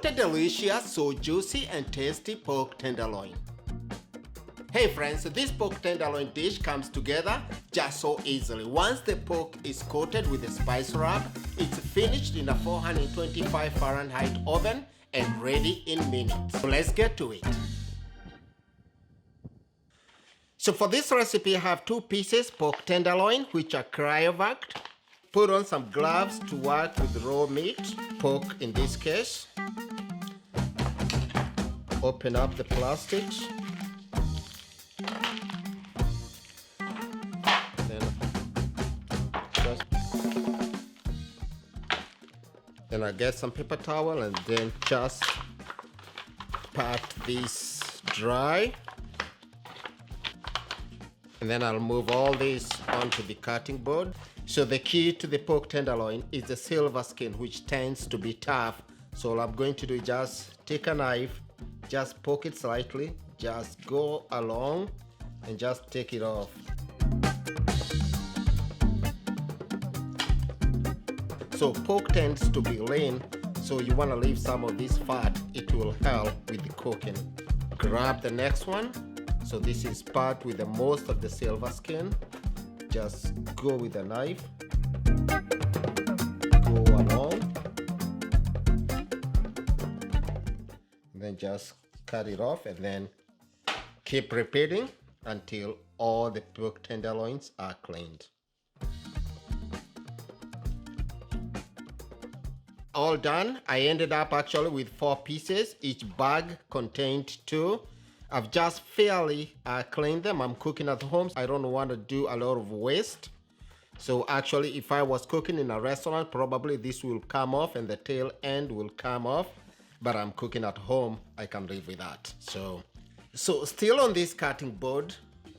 What a delicious, so juicy and tasty pork tenderloin. Hey friends, this pork tenderloin dish comes together just so easily. Once the pork is coated with the spice rub, it's finished in a 425 Fahrenheit oven and ready in minutes. So let's get to it. So for this recipe, I have 2 pieces pork tenderloin, which are cryovac. Put on some gloves to work with raw meat, pork in this case. Open up the plastics. Then I get some paper towel and then just pat this dry. And then I'll move all this onto the cutting board. So the key to the pork tenderloin is the silver skin, which tends to be tough. So all I'm going to do is just take a knife, just poke it slightly, just go along and just take it off. So pork tends to be lean, so you want to leave some of this fat. It will help with the cooking. Grab the next one. So this is part with the most of the silver skin. Just go with a knife. Go along. And then just cut it off and then keep repeating until all the pork tenderloins are cleaned. All done. I ended up actually with 4 pieces. Each bag contained 2. I've just fairly cleaned them. I'm cooking at home. I don't want to do a lot of waste. So actually, if I was cooking in a restaurant, probably this will come off and the tail end will come off. But I'm cooking at home. I can live with that. So still on this cutting board,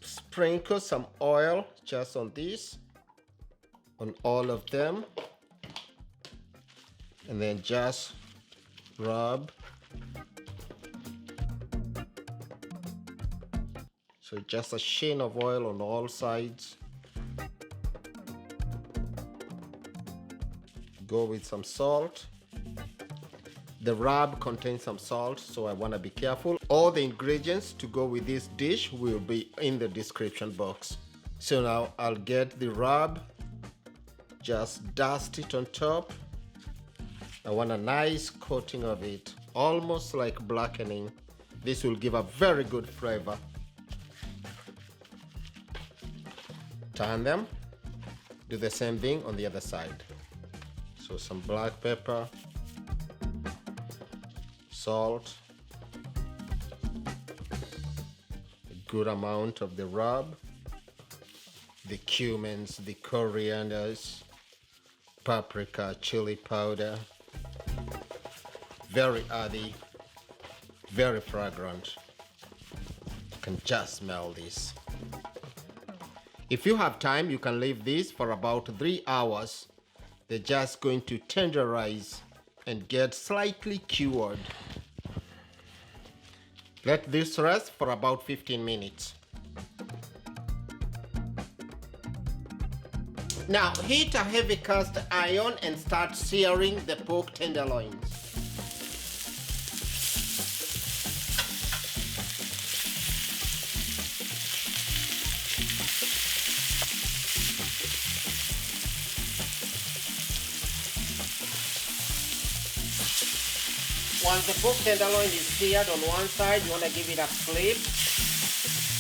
sprinkle some oil just on this, on all of them. And then just rub. So just a sheen of oil on all sides. Go with some salt. The rub contains some salt, so I want to be careful. All the ingredients to go with this dish will be in the description box. So now I'll get the rub, just dust it on top. I want a nice coating of it, almost like blackening. This will give a very good flavor. Turn them. Do the same thing on the other side. So some black pepper, salt, a good amount of the rub, the cumins, the corianders, paprika, chili powder. Very earthy, very fragrant. You can just smell this. If you have time, you can leave this for about 3 hours. They're just going to tenderize and get slightly cured. Let this rest for about 15 minutes. Now heat a heavy cast iron and start searing the pork tenderloins. Once the pork tenderloin is seared on one side, you want to give it a flip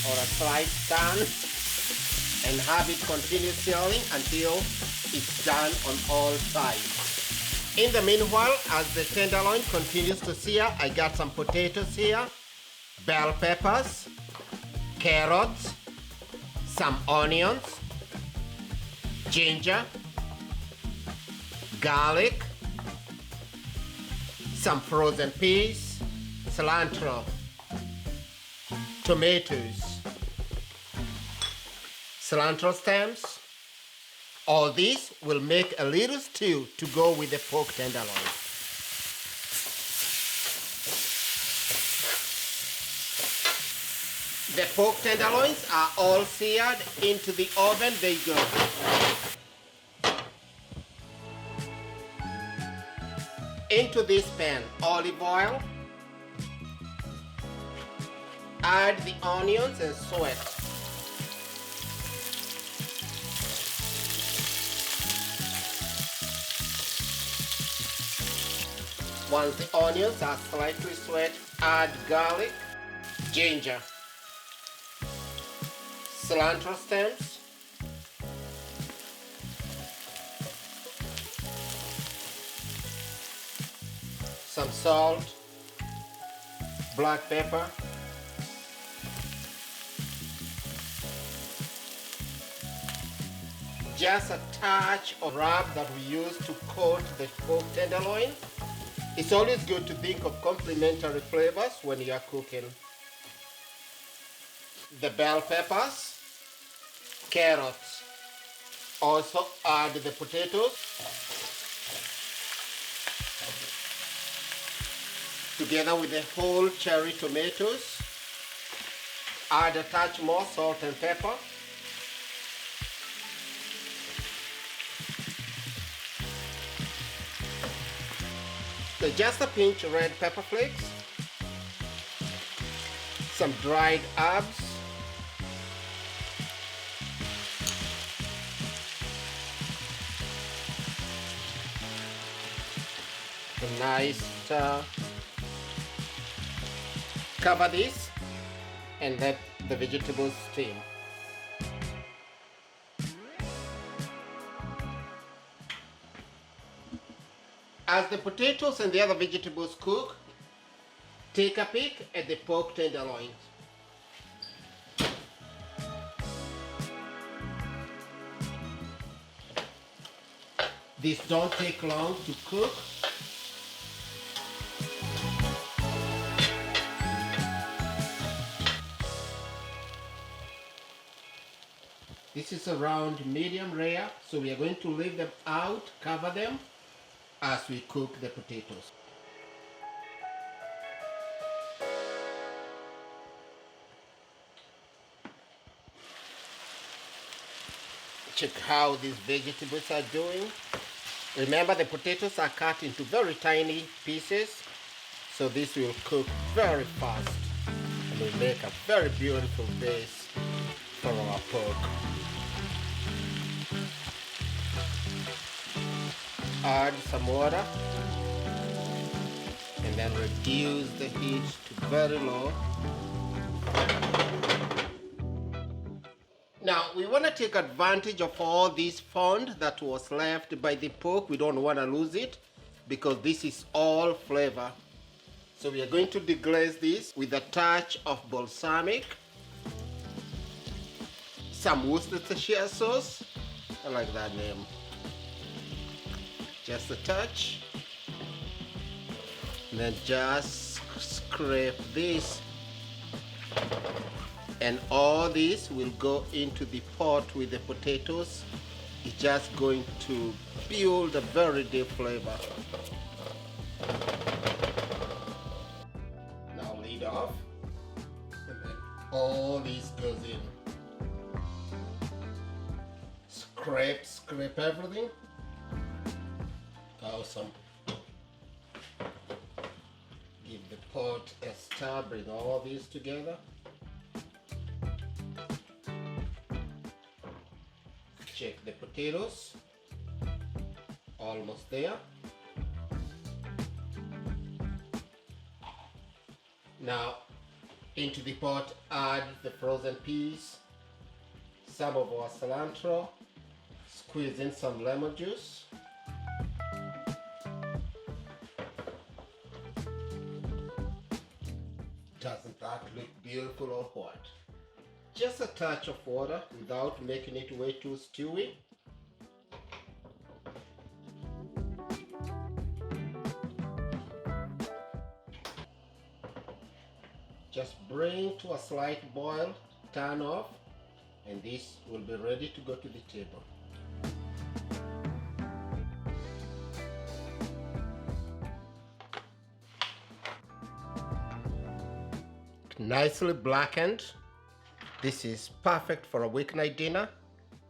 or a slight turn and have it continue searing until it's done on all sides. In the meanwhile, as the tenderloin continues to sear, I got some potatoes here, bell peppers, carrots, some onions, ginger, garlic, some frozen peas, cilantro, tomatoes, cilantro stems. All this will make a little stew to go with the pork tenderloin. The pork tenderloins are all seared. Into the oven they go. Into this pan, olive oil. Add the onions and sweat. Once the onions are slightly sweat, add garlic, ginger, cilantro stems, some salt, black pepper, just a touch of rub that we use to coat the pork tenderloin. It's always good to think of complementary flavors when you are cooking. The bell peppers, carrots. Also add the potatoes. Together with the whole cherry tomatoes. Add a touch more salt and pepper. So just a pinch of red pepper flakes, some dried herbs, a nice stir. Cover this and let the vegetables steam. As the potatoes and the other vegetables cook, take a peek at the pork tenderloin. These don't take long to cook. This is around medium rare, so we are going to leave them out, cover them, as we cook the potatoes. Check how these vegetables are doing. Remember, the potatoes are cut into very tiny pieces, so this will cook very fast and will make a very beautiful base for our pork. Add some water and then reduce the heat to very low. Now we want to take advantage of all this fond that was left by the pork. We don't want to lose it because this is all flavor. So we are going to deglaze this with a touch of balsamic, some Worcestershire sauce. I like that name. Just a touch, and then just scrape this, and all this will go into the pot with the potatoes. It's just going to build a very deep flavor. Now lid off, and then all this goes in. Scrape everything. Awesome. Give the pot a stir, bring all these together. Check the potatoes. Almost there. Now into the pot add the frozen peas, some of our cilantro, squeeze in some lemon juice. Doesn't that look beautiful or what? Just a touch of water without making it way too stewy. Just bring to a slight boil, turn off, and this will be ready to go to the table. Nicely blackened. This is perfect for a weeknight dinner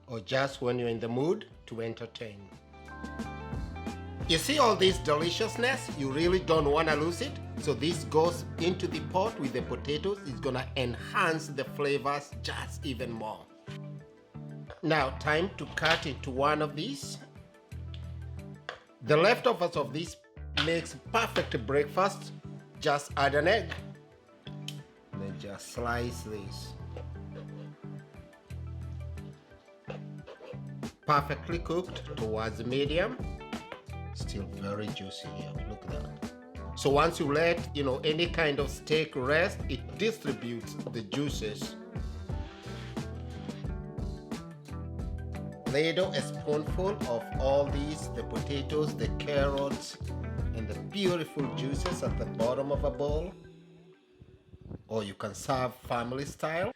or just when you're in the mood to entertain. You see all this deliciousness? You really don't want to lose it. So this goes into the pot with the potatoes. It's gonna enhance the flavors just even more. Now, time to cut into one of these. The leftovers of this makes perfect breakfast. Just add an egg. Then just slice this. Perfectly cooked towards medium. Still very juicy here. Look at that. So once you let any kind of steak rest, it distributes the juices. Ladle a spoonful of all these, the potatoes, the carrots, and the beautiful juices at the bottom of a bowl. Or you can serve family style.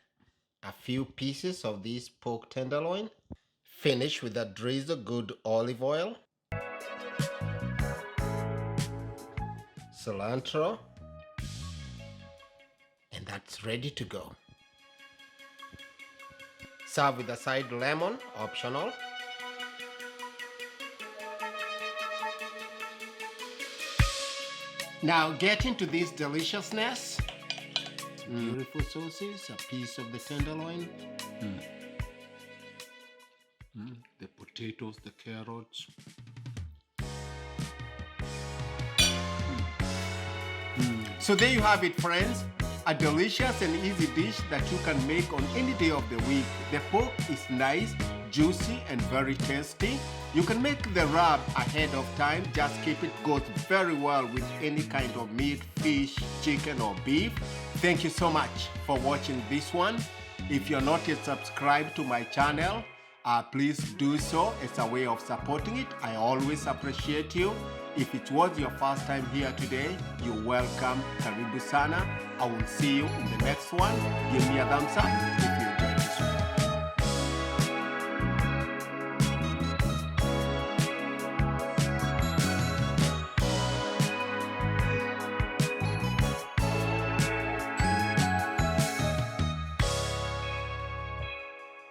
A few pieces of this pork tenderloin. Finish with a drizzle good olive oil. Cilantro. And that's ready to go. Serve with a side lemon, optional. Now get into this deliciousness. Beautiful sauces, a piece of the tenderloin. The potatoes, the carrots. So there you have it, friends. A delicious and easy dish that you can make on any day of the week. The pork is nice, juicy, and very tasty. You can make the rub ahead of time. Just keep it. Goes very well with any kind of meat, fish, chicken, or beef. Thank you so much for watching this one. If you're not yet subscribed to my channel, please do so. It's a way of supporting it. I always appreciate you. If it was your first time here today, you're welcome. Karibu sana. I will see you in the next one. Give me a thumbs up if you